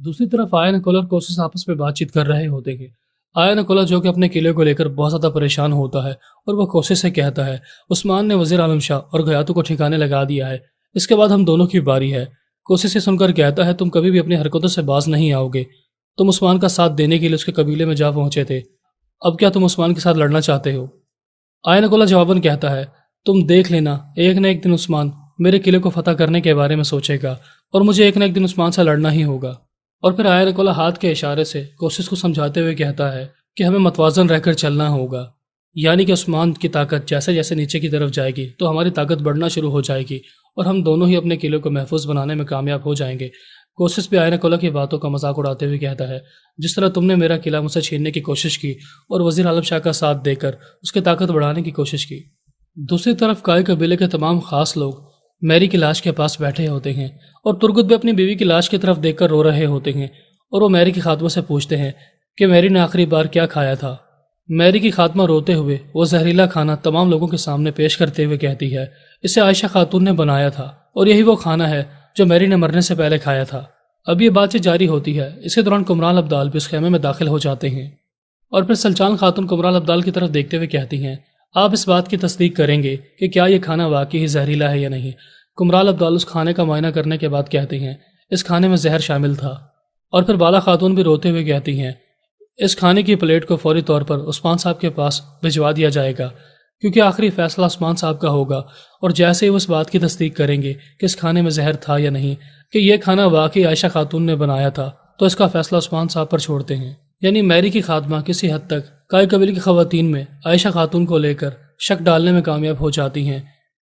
दूसरी तरफ आयन अकोला और कोशिश आपस में बातचीत कर रहे होते हैं। आयन अकोला जो कि अपने किले को लेकर बहुत ज़्यादा परेशान होता है और वो कोशिश से कहता है, उस्मान ने वज़ीर आलम शाह और गयातू को ठिकाने लगा दिया है, इसके बाद हम दोनों की बारी है। कोशिश से सुनकर कहता है, तुम कभी भी अपनी हरकतों से बाज नहीं आओगे। तुम उस्मान का साथ देने के लिए उसके कबीले में जा पहुंचे थे, अब क्या तुम उस्मान के साथ लड़ना चाहते हो? आयन अकोला जवाबन कहता है, तुम देख लेना, एक न एक दिन उस्मान मेरे किले को फतह करने के बारे में सोचेगा और मुझे एक न एक दिन उस्मान से लड़ना ही होगा। और फिर आयन अकोला हाथ के इशारे से कोशिश को समझाते हुए कहता है कि हमें मतवाजन रहकर चलना होगा, यानी कि उस्मान की ताकत जैसे जैसे नीचे की तरफ जाएगी तो हमारी ताकत बढ़ना शुरू हो जाएगी और हम दोनों ही अपने किले को महफूज बनाने में कामयाब हो जाएंगे। कोशिश भी आयन अकोला की बातों का मजाक उड़ाते हुए कहता है, जिस तरह तुमने मेरा किला मुझसे छीनने की कोशिश की और वज़ीर आलम शाह का साथ देकर उसकी ताकत बढ़ाने की कोशिश की। दूसरी तरफ काय कबीले के तमाम खास लोग मैरी की लाश के पास बैठे होते हैं और तुर्गुत भी अपनी बीवी की लाश की तरफ देखकर रो रहे होते हैं और वो मैरी की खात्मा से पूछते हैं कि मैरी ने आखिरी बार क्या खाया था। मैरी की खात्मा रोते हुए वो जहरीला खाना तमाम लोगों के सामने पेश करते हुए कहती है, इसे आयशा खातून ने बनाया था और यही वो खाना है जो मैरी ने मरने से पहले खाया था। अब ये बातचीत जारी होती है। इसी दौरान कुमराल अब्दाल भी उस खेमे में दाखिल हो जाते हैं और फिर सलचान खातून कुमराल अब्दाल की तरफ देखते हुए कहती हैं, आप इस बात की तस्दीक करेंगे कि क्या ये खाना वाकई ही जहरीला है या नहीं। कुमराल अब्दाल उस खाने का मुआयना करने के बाद कहते हैं, इस खाने में जहर शामिल था। और फिर बाला खातून भी रोते हुए कहती हैं, इस खाने की प्लेट को फौरी तौर पर उस्मान साहब के पास भिजवा दिया जाएगा, क्योंकि आखिरी फैसला उस्मान साहब का होगा। और जैसे ही वो इस बात की तस्दीक करेंगे कि इस खाने में जहर था या नहीं, कि यह खाना वाकई आयशा खातून ने बनाया था, तो इसका फैसला उस्मान साहब पर छोड़ते हैं। यानी मैरी की खात्मा किसी हद तक काय कबीले की खवातीन में आयशा खातून को लेकर शक डालने में कामयाब हो जाती हैं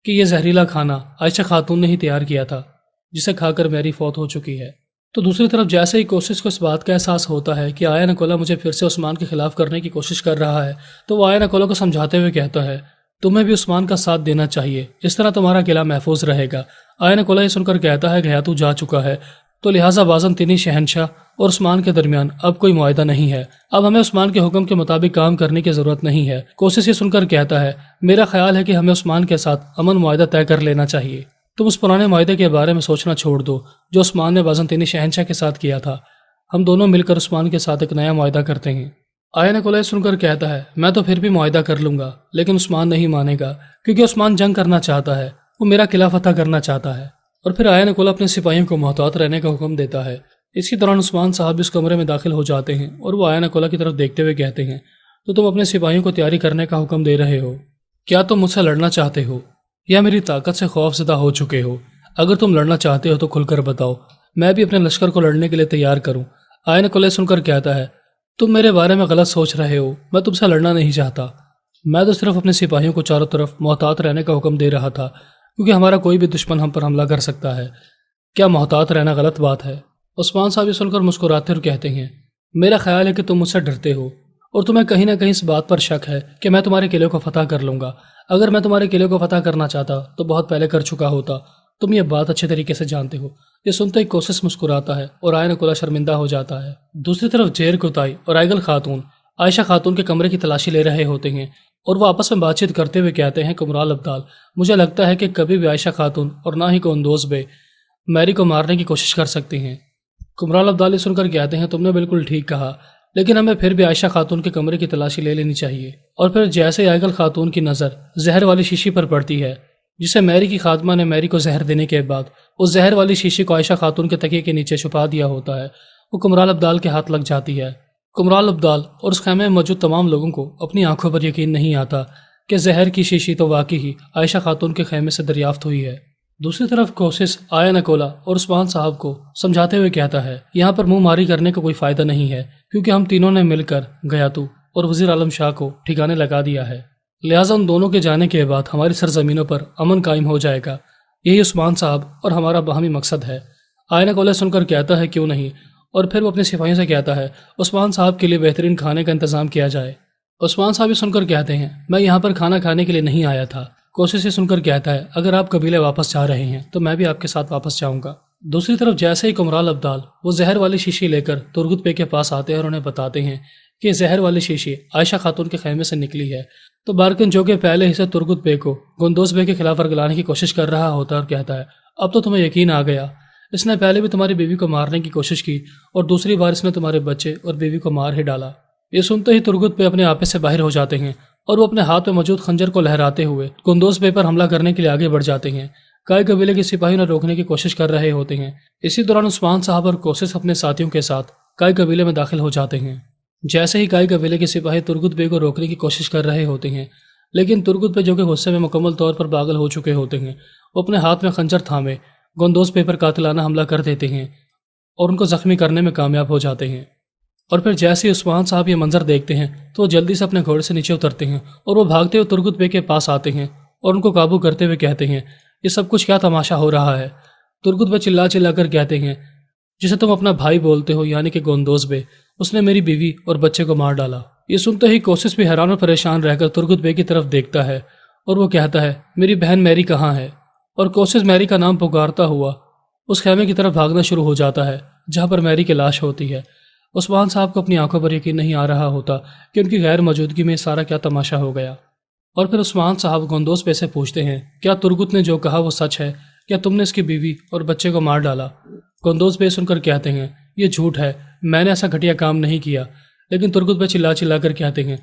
कि यह जहरीला खाना आयशा खातून ने ही तैयार किया था, जिसे खाकर मैरी फौत हो चुकी है। तो दूसरी तरफ जैसे ही कोशिश को इस बात का एहसास होता है कि आयन अकोला मुझे फिर से उस्मान के खिलाफ करने की कोशिश कर रहा है, तो वो आयन अकोला को समझाते हुए कहता है, तुम्हें भी उस्मान का साथ देना चाहिए, इस तरह तुम्हारा किला महफूज रहेगा। आयन अकोला ये सुनकर कहता है, गयातू जा चुका है, तो लिहाजा बाज़न तीनी शहनशाह और उस्मान के दरमियान अब कोई मुआहदा नहीं है। अब हमें उस्मान के हुक्म के मुताबिक काम करने की जरूरत नहीं है। कोशिश ये सुनकर कहता है, मेरा ख्याल है कि हमें उस्मान के साथ अमन मुआहदा तय कर लेना चाहिए। तुम उस पुराने मुआहदे के बारे में सोचना छोड़ दो जो उस्मान ने बाज़न तीनी शहनशाह के साथ किया था। हम दोनों मिलकर उस्मान के साथ एक नया मुआहदा करते हैं। आयन अकोला सुनकर कहता है, मैं तो फिर भी मुआहदा कर लूंगा, लेकिन उस्मान नहीं मानेगा, क्योंकि उस्मान जंग करना चाहता है, वो मेरा किला फतह करना चाहता है। और फिर आयन अकोला अपने सिपाहियों को मोहतात रहने का हुक्म देता है। इसी दौरान उस्मान साहब इस कमरे में दाखिल हो जाते हैं और वो आयन अकोला की तरफ देखते हुए कहते हैं, तो तुम अपने सिपाहियों को तैयारी करने का हुक्म दे रहे हो? क्या तुम मुझसे लड़ना चाहते हो या मेरी ताकत से खौफजदा हो चुके हो? अगर तुम लड़ना चाहते हो तो खुलकर बताओ, मैं भी अपने लश्कर को लड़ने के लिए तैयार करूं। आयन अकोला सुनकर कहता है, तुम मेरे बारे में गलत सोच रहे हो, मैं तुमसे लड़ना नहीं चाहता। मैं तो सिर्फ अपने सिपाहियों को चारों तरफ मोहतात रहने का हुक्म दे रहा था, क्योंकि हमारा कोई भी दुश्मन हम पर हमला कर सकता है। क्या मोहतात रहना गलत बात है? उस्मान साहब ये सुनकर मुस्कुराते और कहते हैं, मेरा ख्याल है कि तुम मुझसे डरते हो और तुम्हें कहीं ना कहीं इस बात पर शक है कि मैं तुम्हारे किले को फतह कर लूंगा। अगर मैं तुम्हारे किले को फतह करना चाहता तो बहुत पहले कर चुका होता। तुम ये बात अच्छे तरीके से जानते हो। ये सुनते ही कोशिश मुस्कुराता है और आयन अकोला शर्मिंदा हो जाता है। दूसरी तरफ जेर कुताई और आइगल खातून आयशा खातून के कमरे की तलाशी ले रहे होते हैं और वो आपस में बातचीत करते हुए कहते हैं, कुमराल अब्दाल, मुझे लगता है कि कभी भी आयशा खातून और ना ही कोंदोज बे मैरी को मारने की कोशिश कर सकती हैं। कुमराल अब्दाल सुनकर कहते हैं, तुमने बिल्कुल ठीक कहा, लेकिन हमें फिर भी आयशा खातून के कमरे की तलाशी ले लेनी चाहिए। और फिर जैसे आइगल खातून की नज़र जहर वाली शीशी पर पड़ती है, जिसे मैरी की खात्मा ने मैरी को जहर देने के बाद उस जहर वाली शीशी को आयशा खातून के तकिए के नीचे छुपा दिया होता है, वो कुमराल अब्दाल के हाथ लग जाती है। कुमराल अब्दाल और उस खेमे में मौजूद तमाम लोगों को अपनी आंखों पर यकीन नहीं आता कि जहर की शीशी तो वाकई ही आयशा खातून के खेमे से दरियाफ्त हुई है। दूसरी तरफ कोशिश आयन अकोला और उस्मान साहब को समझाते हुए कहता है, यहाँ पर मुंह मारी करने का कोई फायदा नहीं है, क्योंकि हम तीनों ने मिलकर गयातू और वजीर आलम शाह को ठिकाने लगा दिया है। लिहाजा उन दोनों के जाने के बाद हमारी सरजमीनों पर अमन कायम हो जाएगा। यही उस्मान साहब और हमारा बाहमी मकसद है। आयन अकोला सुनकर कहता है, क्यों नहीं? और फिर वो अपने सिपाहियों से कहता है, उस्मान साहब के लिए बेहतरीन खाने का इंतजाम किया जाए। उस्मान साहब ये सुनकर कहते हैं, मैं यहाँ पर खाना खाने के लिए नहीं आया था। कोशिश ये सुनकर कहता है, अगर आप कबीले वापस जा रहे हैं तो मैं भी आपके साथ वापस जाऊंगा। दूसरी तरफ जैसे ही कुमराल अब्दाल वो जहर वाली शीशी लेकर तुर्गुत पे के पास आते हैं और उन्हें बताते हैं कि जहर वाली शीशी आयशा खातून के खेमे से निकली है, तो बारकिन जो कि पहले ही से तुर्गुत बे को गुंदोज बे के खिलाफ वर्गलाने की कोशिश कर रहा होता है और कहता है, अब तो तुम्हें यकीन आ गया, اس نے پہلے بھی تمہاری بیوی کو مارنے کی کوشش کی اور دوسری بار اس نے تمہارے بچے اور بیوی کو مار ہی ڈالا۔ یہ سنتے ہی ترگت بے اپنے آپے سے باہر ہو جاتے ہیں اور وہ اپنے ہاتھ میں موجود خنجر کو لہراتے ہوئے گندوز بے پر حملہ کرنے کے لیے آگے بڑھ جاتے ہیں۔ کائی قبیلے کے سپاہی انہیں روکنے کی کوشش کر رہے ہوتے ہیں۔ اسی دوران عثمان صاحب اور کوسس اپنے ساتھیوں کے ساتھ کائی قبیلے میں داخل ہو جاتے ہیں۔ جیسے ہی کائی قبیلے کے سپاہی ترگت بے کو روکنے کی کوشش کر رہے ہوتے ہیں، لیکن ترگت بے جو کہ غصے میں مکمل طور پر پاگل ہو چکے ہوتے ہیں، وہ اپنے ہاتھ میں خنجر تھامے گندوز بے پر قاتلانہ حملہ کر دیتے ہیں اور ان کو زخمی کرنے میں کامیاب ہو جاتے ہیں۔ اور پھر جیسے ہی عثمان صاحب یہ منظر دیکھتے ہیں تو وہ جلدی سے اپنے گھوڑے سے نیچے اترتے ہیں اور وہ بھاگتے ہوئے ترگت بے کے پاس آتے ہیں اور ان کو قابو کرتے ہوئے کہتے ہیں، یہ سب کچھ کیا تماشا ہو رہا ہے؟ ترگت بے چلا چلا کر کہتے ہیں، جسے تم اپنا بھائی بولتے ہو یعنی کہ گندوز بے، اس نے میری بیوی اور بچے کو مار ڈالا۔ یہ سنتے ہی کوسس بھی حیران اور پریشان رہ کر ترگت بے کی طرف دیکھتا ہے اور وہ کہتا ہے، میری بہن میری کہاں ہے؟ اور کوسس میری کا نام پکارتا ہوا اس خیمے کی طرف بھاگنا شروع ہو جاتا ہے جہاں پر میری کی لاش ہوتی ہے۔ عثمان صاحب کو اپنی آنکھوں پر یقین نہیں آ رہا ہوتا کہ ان کی غیر موجودگی میں سارا کیا تماشا ہو گیا۔ اور پھر عثمان صاحب گندوز بے سے پوچھتے ہیں، کیا ترگت نے جو کہا وہ سچ ہے؟ کیا تم نے اس کی بیوی اور بچے کو مار ڈالا؟ گندوز بے سن کر کہتے ہیں، یہ جھوٹ ہے، میں نے ایسا گھٹیا کام نہیں کیا۔ لیکن ترگت بے چلا چلا کر کہتے ہیں،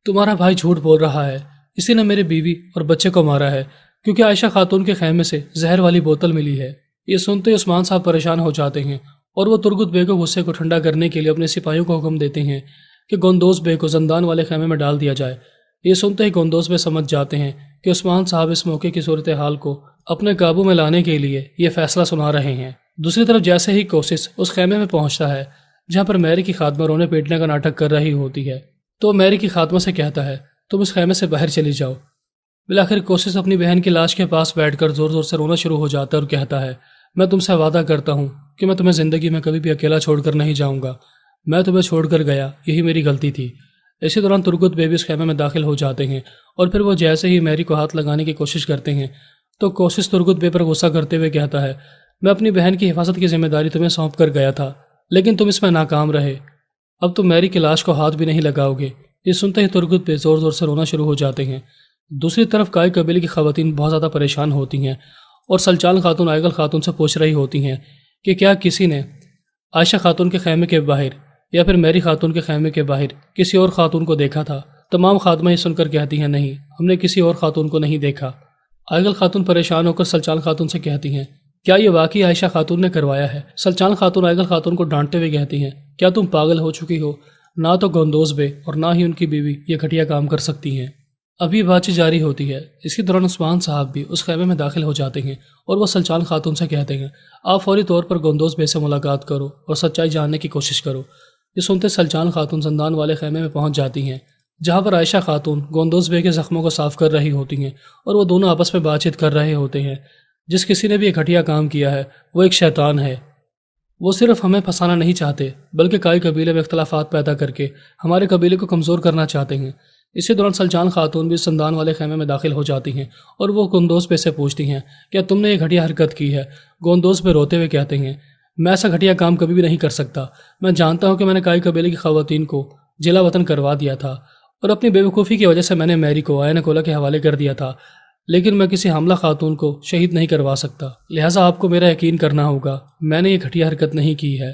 تمہارا بھائی جھوٹ بول رہا ہے، اسی نے میری بیوی اور بچے کو مارا ہے کیونکہ عائشہ خاتون کے خیمے سے زہر والی بوتل ملی ہے۔ یہ سنتے عثمان صاحب پریشان ہو جاتے ہیں اور وہ ترگت بے کو غصے کو ٹھنڈا کرنے کے لیے اپنے سپاہیوں کو حکم دیتے ہیں کہ گندوز بے کو زندان والے خیمے میں ڈال دیا جائے۔ یہ سنتے ہی گندوز بے سمجھ جاتے ہیں کہ عثمان صاحب اس موقع کی صورتحال کو اپنے قابو میں لانے کے لیے یہ فیصلہ سنا رہے ہیں۔ دوسری طرف جیسے ہی کوسس اس خیمے میں پہنچتا ہے جہاں پر میری کی خاتمہ رونے پیٹنے کا ناٹک کر رہی ہوتی ہے تو میری کی خاتمہ سے کہتا ہے، تم اس خیمے سے باہر چلی جاؤ۔ بالآخر کوسس اپنی بہن کی لاش کے پاس بیٹھ کر زور زور سے رونا شروع ہو جاتا ہے اور کہتا ہے، میں تم سے وعدہ کرتا ہوں کہ میں تمہیں زندگی میں کبھی بھی اکیلا چھوڑ کر نہیں جاؤں گا، میں تمہیں چھوڑ کر گیا، یہی میری غلطی تھی۔ اسی دوران ترگت بے بھی اس خیمے میں داخل ہو جاتے ہیں اور پھر وہ جیسے ہی میری کو ہاتھ لگانے کی کوشش کرتے ہیں تو کوسس ترگت بے پر غصہ کرتے ہوئے کہتا ہے، میں اپنی بہن کی حفاظت کی ذمہ داری تمہیں سونپ کر گیا تھا لیکن تم اس میں ناکام رہے، اب تم میری کی لاش کو ہاتھ بھی نہیں لگاؤ گے۔ یہ سنتے ہی ترگت بے زور زور سے رونا شروع ہو جاتے ہیں۔ دوسری طرف کائی قبیلے کی خواتین بہت زیادہ پریشان ہوتی ہیں اور سلچال خاتون آئگل خاتون سے پوچھ رہی ہوتی ہیں کہ کیا کسی نے عائشہ خاتون کے خیمے کے باہر یا پھر میری خاتون کے خیمے کے باہر کسی اور خاتون کو دیکھا تھا؟ تمام خاتمہ یہ سن کر کہتی ہیں، نہیں، ہم نے کسی اور خاتون کو نہیں دیکھا۔ آئگل خاتون پریشان ہو کر سلچال خاتون سے کہتی ہیں، کیا یہ واقعی عائشہ خاتون نے کروایا ہے؟ سلچال خاتون آئگل خاتون کو ڈانٹتے ہوئے کہتی ہیں، کیا تم پاگل ہو چکی ہو؟ نہ تو گندوز بے اور نہ ہی ان کی بیوی یہ گھٹیا کام کر سکتی ہیں۔ ابھی بات چیت جاری ہوتی ہے، اسی دوران عثمان صاحب بھی اس خیمے میں داخل ہو جاتے ہیں اور وہ سلچال خاتون سے کہتے ہیں، آپ فوری طور پر گندوز بے سے ملاقات کرو اور سچائی جاننے کی کوشش کرو۔ یہ سنتے سلچال خاتون زندان والے خیمے میں پہنچ جاتی ہیں جہاں پر عائشہ خاتون گندوز بے کے زخموں کو صاف کر رہی ہوتی ہیں اور وہ دونوں آپس میں بات چیت کر رہے ہوتے ہیں۔ جس کسی نے بھی یہ گھٹیا کام کیا ہے وہ ایک شیطان ہے، وہ صرف ہمیں پھنسانا نہیں چاہتے بلکہ کائی قبیلے میں اختلافات پیدا کر کے ہمارے قبیلے کو کمزور کرنا چاہتے ہیں۔ اسی دوران سلچان خاتون بھی زندان والے خیمے میں داخل ہو جاتی ہیں اور وہ گندوز بے سے پوچھتی ہیں، کیا تم نے یہ گھٹیا حرکت کی ہے؟ گندوز بے روتے ہوئے کہتے ہیں، میں ایسا گھٹیا کام کبھی بھی نہیں کر سکتا، میں جانتا ہوں کہ میں نے کائی قبیلے کی خواتین کو جلا وطن کروا دیا تھا اور اپنی بے وقوفی کی وجہ سے میں نے میری کو آئین کولا کے حوالے کر دیا تھا، لیکن میں کسی حاملہ خاتون کو شہید نہیں کروا سکتا، لہٰذا آپ کو میرا یقین کرنا ہوگا، میں نے یہ گھٹیا حرکت نہیں کی ہے۔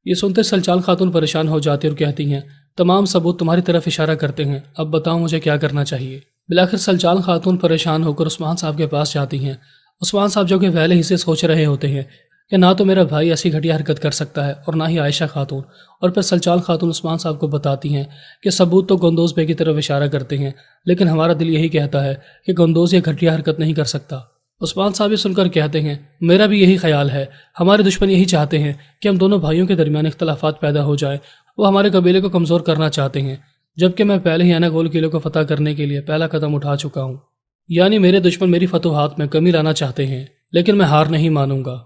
یہ سنتے سلچان خاتون پریشان ہو جاتی اور کہتی ہیں، تمام ثبوت تمہاری طرف اشارہ کرتے ہیں، اب بتاؤ مجھے کیا کرنا چاہیے۔ بالآخر سلچان خاتون پریشان ہو کر عثمان صاحب کے پاس جاتی ہیں۔ عثمان صاحب جو کہ پہلے ہی سے سوچ رہے ہوتے ہیں کہ نہ تو میرا بھائی ایسی گھٹیا حرکت کر سکتا ہے اور نہ ہی عائشہ خاتون، اور پھر سلچان خاتون عثمان صاحب کو بتاتی ہیں کہ ثبوت تو گندوز بے کی طرف اشارہ کرتے ہیں لیکن ہمارا دل یہی کہتا ہے کہ گندوز یہ گھٹیا حرکت نہیں کر سکتا۔ عثمان صاحب یہ سن کر کہتے ہیں، میرا بھی یہی خیال ہے، ہمارے دشمن یہی چاہتے ہیں کہ ہم دونوں بھائیوں کے درمیان اختلافات پیدا ہو جائے، وہ ہمارے قبیلے کو کمزور کرنا چاہتے ہیں، جبکہ میں پہلے ہی اناگول قلعے کو فتح کرنے کے لیے پہلا قدم اٹھا چکا ہوں، یعنی میرے دشمن میری فتوحات میں کمی لانا چاہتے ہیں، لیکن میں ہار نہیں مانوں گا۔